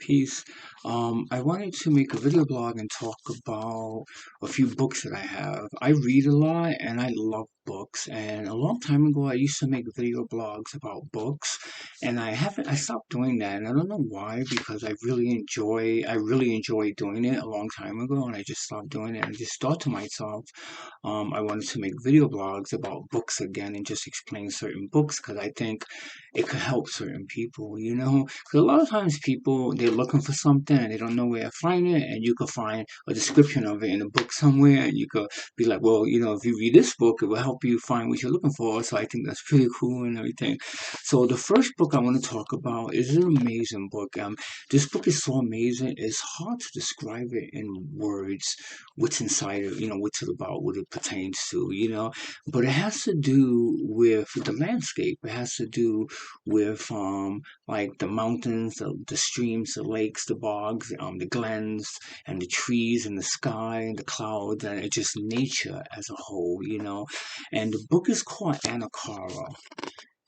Peace. I wanted to make a video blog and talk about a few books that I have. I read a lot and I love books. And a long time ago, I used to make video blogs about books, and I stopped doing that. And I don't know why, because I really enjoyed doing it a long time ago, and I just stopped doing it. And I just thought to myself, I wanted to make video blogs about books again and just explain certain books because I think it could help certain people, you know? Because a lot of times people, they're looking for something and they don't know where to find it, and you could find a description of it in a book somewhere, and you could be like, well, if you read this book, it will help you find what you're looking for. So I think that's pretty cool and everything. So the first book I want to talk about is an amazing book. This book is so amazing, it's hard to describe it in words, what's inside it, what's it about, what it pertains to, but it has to do with the landscape. It has to do with like the mountains, the streams, the lakes, the bogs, the glens, and the trees, and the sky, and the clouds, and it's just nature as a whole, And the book is called Anakara.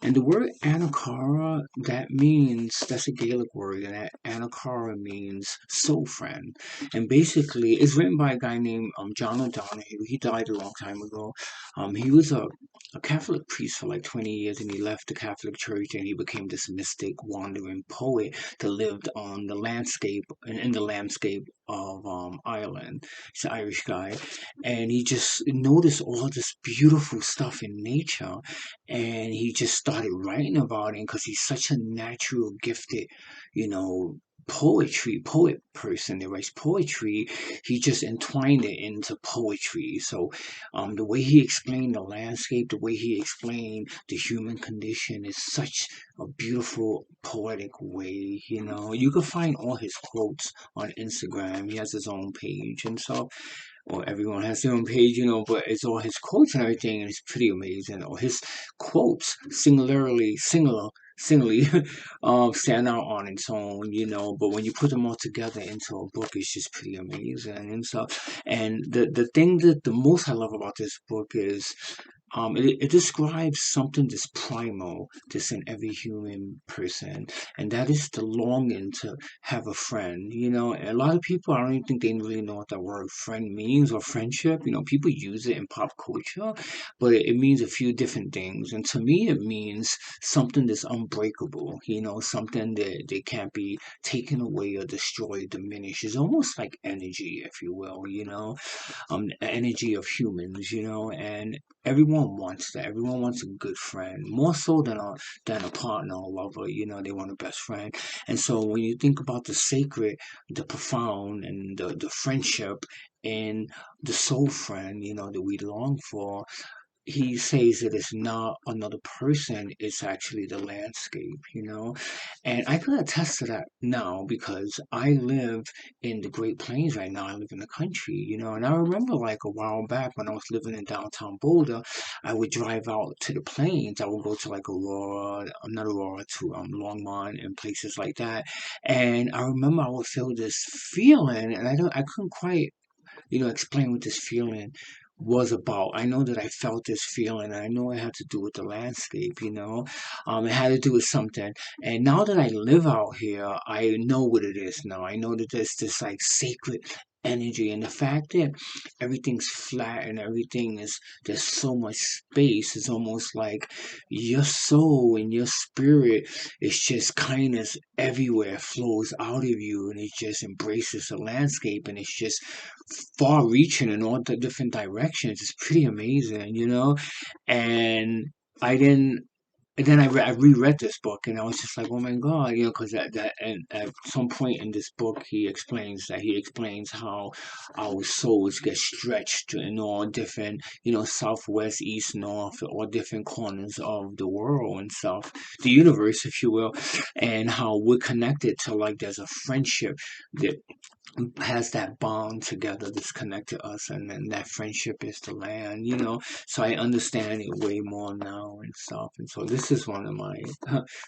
And the word Anakara, that's a Gaelic word, and that Anakara means soul friend. And basically, it's written by a guy named John O'Donohue. He died a long time ago. He was a Catholic priest for like 20 years, and he left the Catholic Church, and he became this mystic, wandering poet that lived on the landscape, in the landscape of Ireland. He's an Irish guy, and he just noticed all this beautiful stuff in nature, and he just started writing about it because he's such a natural gifted, you know, poet person that writes poetry. He just entwined it into poetry. So the way he explained the landscape, the way he explained the human condition is such a beautiful poetic way. You can find all his quotes on Instagram. He has his own page and stuff, or everyone has their own page, but it's all his quotes and everything, and it's pretty amazing. Or his quotes singly stand out on its own, but when you put them all together into a book, it's just pretty amazing and stuff. And the thing that the most I love about this book is it describes something that's primal, that's in every human person, and that is the longing to have a friend. And a lot of people, I don't even think they really know what that word friend means or friendship. People use it in pop culture, but it means a few different things. And to me, it means something that's unbreakable, something that can't be taken away or destroyed, diminished. It's almost like energy, if you will, the energy of humans, and everyone wants that. Everyone wants a good friend, more so than a partner or lover. They want a best friend. And so when you think about the sacred, the profound, and the friendship and the soul friend, that we long for, he says that it's not another person, it's actually the landscape, And I can attest to that now because I live in the Great Plains right now. I live in the country, and I remember like a while back when I was living in downtown Boulder, I would drive out to the plains. I would go to like Aurora, not Aurora, to Longmont and places like that. And I remember I would feel this feeling, and I couldn't quite explain what this feeling was about. I know that I felt this feeling, and I know it had to do with the landscape, it had to do with something. And now that I live out here, I know what it is now. I know that there's this like sacred energy, and the fact that everything's flat and there's so much space. It's almost like your soul and your spirit is just kindness everywhere, flows out of you, and it just embraces the landscape, and it's just far reaching in all the different directions. It's pretty amazing, And I didn't. And then I reread this book, and I was just like, oh my God, because and at some point in this book, he explains how our souls get stretched in all different, southwest, east, north, all different corners of the world and stuff, the universe, if you will, and how we're connected to, like, there's a friendship that has that bond together that's connected us, and then that friendship is the land, so I understand it way more now and stuff. And so this is one of my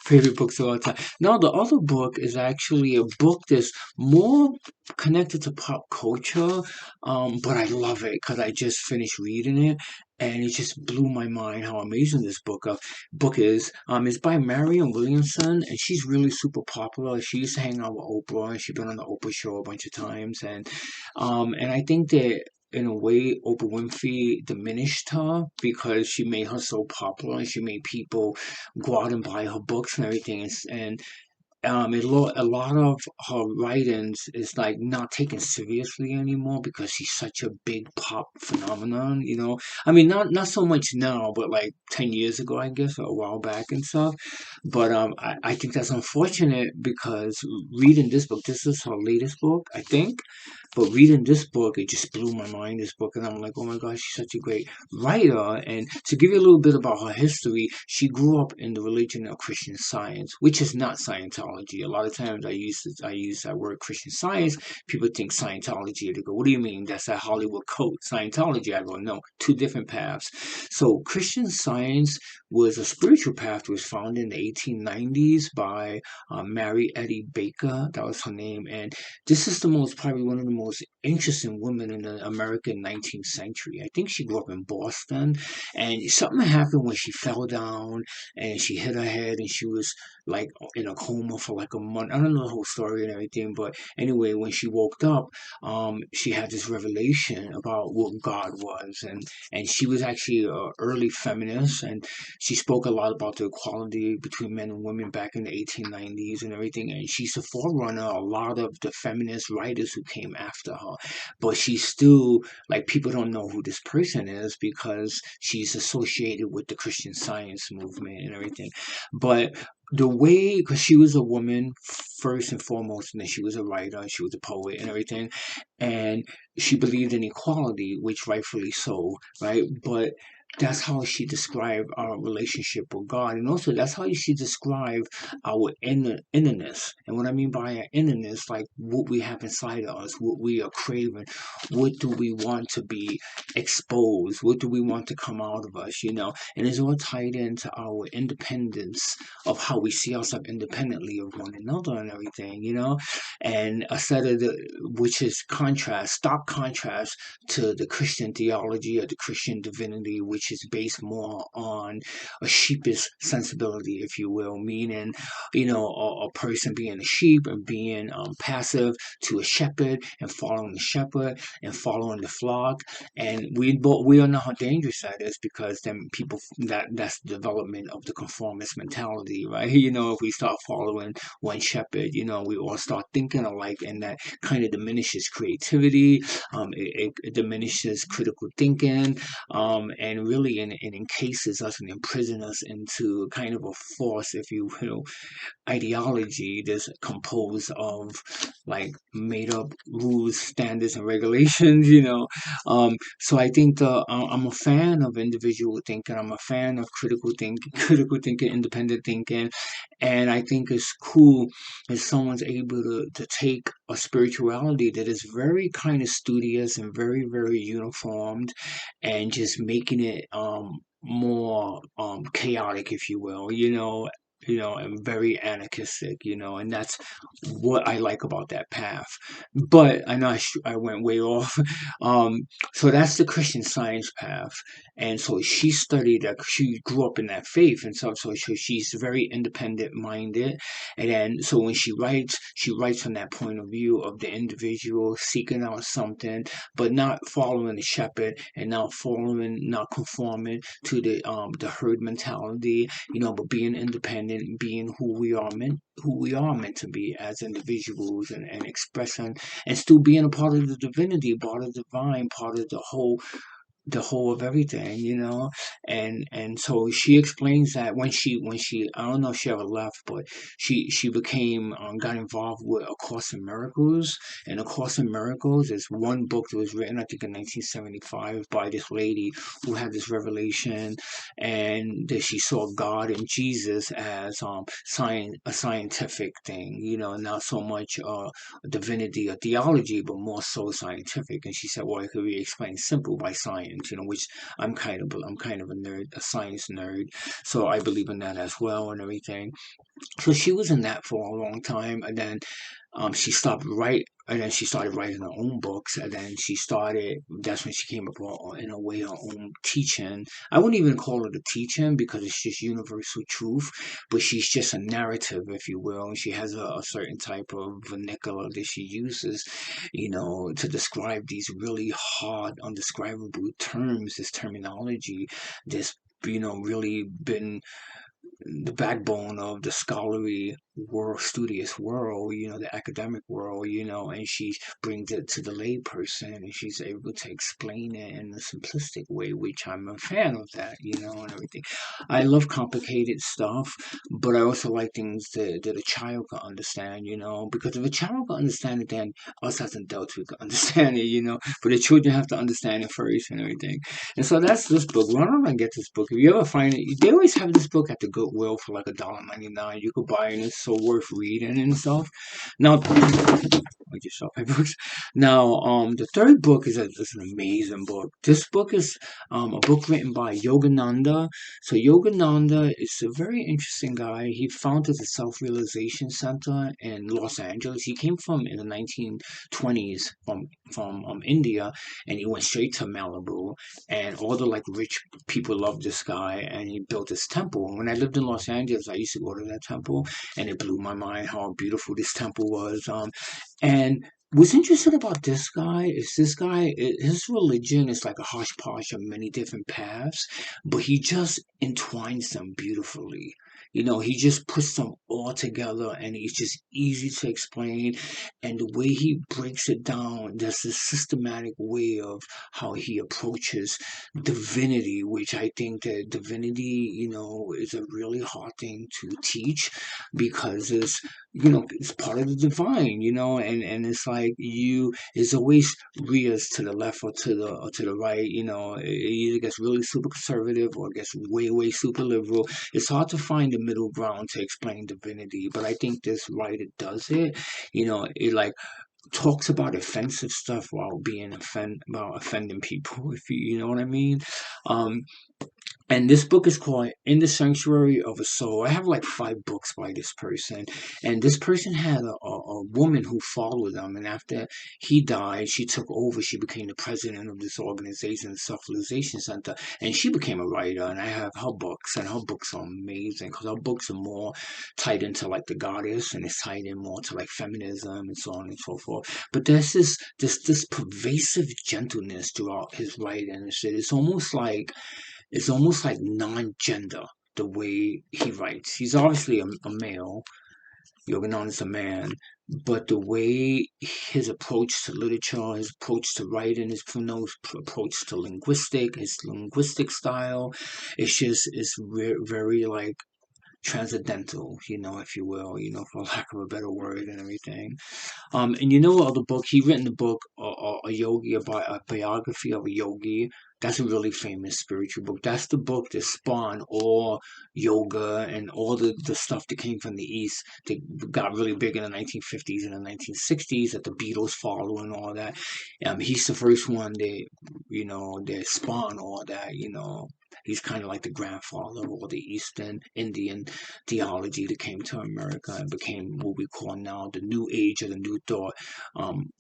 favorite books of all time. Now the other book is actually a book that's more connected to pop culture, but I love it because I just finished reading it, and it just blew my mind how amazing this book is. It's by Marianne Williamson, and she's really super popular. She used to hang out with Oprah, and she's been on the Oprah show a bunch of times, and I think that in a way, Oprah Winfrey diminished her because she made her so popular and she made people go out and buy her books and everything. A lot of her writings is like not taken seriously anymore because she's such a big pop phenomenon, you know. I mean, not so much now, but like 10 years ago, I guess, or a while back and stuff. But I think that's unfortunate because reading this book, this is her latest book, I think. But reading this book, it just blew my mind. This book, and I'm like, oh my gosh, she's such a great writer. And to give you a little bit about her history, she grew up in the religion of Christian Science, which is not Scientology. A lot of times I use that word Christian Science. People think Scientology. They go, what do you mean? That's that Hollywood cult. Scientology. I go, no, two different paths. So Christian Science was a spiritual path that was founded in the 1890s by Mary Eddy Baker. That was her name, and this is probably one of the most interesting women in the American 19th century. I think she grew up in Boston, and something happened when she fell down and she hit her head, and she was like in a coma for like a month. I don't know the whole story and everything, but anyway, when she woke up, she had this revelation about what God was, and she was actually an early feminist, and she spoke a lot about the equality between men and women back in the 1890s and everything, and she's the forerunner of a lot of the feminist writers who came after her. But she's still, like, people don't know who this person is because she's associated with the Christian Science movement and everything. But the way, because she was a woman first and foremost, and then she was a writer, she was a poet and everything, and she believed in equality, which rightfully so, right? But that's how she described our relationship with God. And also, that's how she described our innerness. And what I mean by our innerness, like what we have inside of us, what we are craving, what do we want to be exposed, what do we want to come out of us, you know? And it's all tied into our independence of how we see ourselves independently of one another and everything, you know? And a set of which is stark contrast to the Christian theology or the Christian divinity, which is based more on a sheepish sensibility, if you will, meaning, you know, a person being a sheep and being passive to a shepherd and following the shepherd and following the flock. And we all know how dangerous that is because then people that's the development of the conformist mentality, right? You know, if we start following one shepherd, you know, we all start thinking alike, and that kind of diminishes creativity. It diminishes critical thinking, and really encases us and imprisons us into kind of a force, if you will, ideology that's composed of like made up rules, standards, and regulations, you know. So I think I'm a fan of individual thinking. I'm a fan of critical thinking, independent thinking, and I think it's cool if someone's able to take a spirituality that is very kind of studious and very, very uniformed and just making it more chaotic, if you will, and very anarchistic, and that's what I like about that path. But I know I went way off. Um, so that's the Christian Science path, and so she studied that. She grew up in that faith, and so she's very independent minded. And then so when she writes from that point of view of the individual seeking out something, but not following the shepherd and not conforming to the herd mentality, but being independent, being who we are meant to be as individuals, and expressing and still being a part of the divinity, part of the divine, part of the whole of everything, and so she explains that when she I don't know if she ever left, but she became got involved with A Course in Miracles, and A Course in Miracles is one book that was written I think in 1975 by this lady who had this revelation, and that she saw God and Jesus as a scientific thing, not so much divinity or theology, but more so scientific. And she said, well, it could be explained simple by science, which I'm kind of a nerd, a science nerd. So I believe in that as well and everything. So she was in that for a long time, and then she stopped write, and then she started writing her own books, and then that's when she came up with, in a way, her own teaching. I wouldn't even call it a teaching because it's just universal truth, but she's just a narrative, if you will. And she has a certain type of vernacular that she uses, to describe these really hard, undescribable terms, this terminology, this, really been the backbone of the scholarly world, studious world, the academic world, and she brings it to the lay person, and she's able to explain it in a simplistic way, which I'm a fan of that, and everything. I love complicated stuff, but I also like things that a child can understand, because if a child can understand it, then us as adults, we can understand it, but the children have to understand it first and everything. And so that's this book. Why don't I get this book? If you ever find it, they always have this book at the Goodwill for like $1.99. You could buy it, and it's so worth reading and stuff. Now, I just saw my books. Now, the third book is an amazing book. This book is a book written by Yogananda. So Yogananda is a very interesting guy. He founded the Self-Realization Center in Los Angeles. He came from in the 1920s from India, and he went straight to Malibu. And all the like rich people loved this guy, and he built this temple. And when I lived in Los Angeles, I used to go to that temple, and it blew my mind how beautiful this temple was. And what's interesting about this guy is his religion is like a hodgepodge of many different paths, but he just entwines them beautifully. He just puts them all together, and it's just easy to explain. And the way he breaks it down, there's this systematic way of how he approaches divinity, which I think that divinity, is a really hard thing to teach because it's part of the divine, and it's like it's always rears to the left or to the right, it either gets really super conservative or it gets way, way super liberal. It's hard to find the middle ground to explain divinity, but I think this writer does it. It like talks about offensive stuff while about offending people, if you know what I mean. Um, and this book is called In the Sanctuary of a Soul. I have like 5 books by this person. And this person had a woman who followed them. And after he died, she took over. She became the president of this organization, the Self-Realization Center. And she became a writer. And I have her books. And her books are amazing because her books are more tied into like the goddess. And it's tied in more to like feminism and so on and so forth. But there's this pervasive gentleness throughout his writing. It's almost like non-gender the way he writes. He's obviously a male. Yogananda is a man, but the way his approach to literature, his approach to writing, his approach to his linguistic style, it's very like transcendental, if you will, for lack of a better word and everything. And the book he written the book, a yogi, about a biography of a yogi. That's a really famous spiritual book. That's the book that spawned all yoga and all the stuff that came from the East that got really big in the 1950s and the 1960s that the Beatles follow and all that. He's the first one that spawned all that. He's kind of like the grandfather of all the Eastern Indian theology that came to America and became what we call now the New Age or the New Thought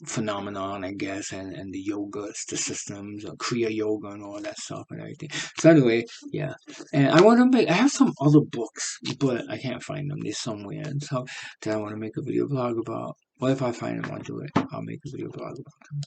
phenomenon, I guess, and the yogas, the systems, Kriya Yoga, and all that stuff and everything. So anyway, yeah, and I have some other books, but I can't find them. They're somewhere, and so that I want to make a video blog about. Well, if I find them, I'll do it. I'll make a video blog about them.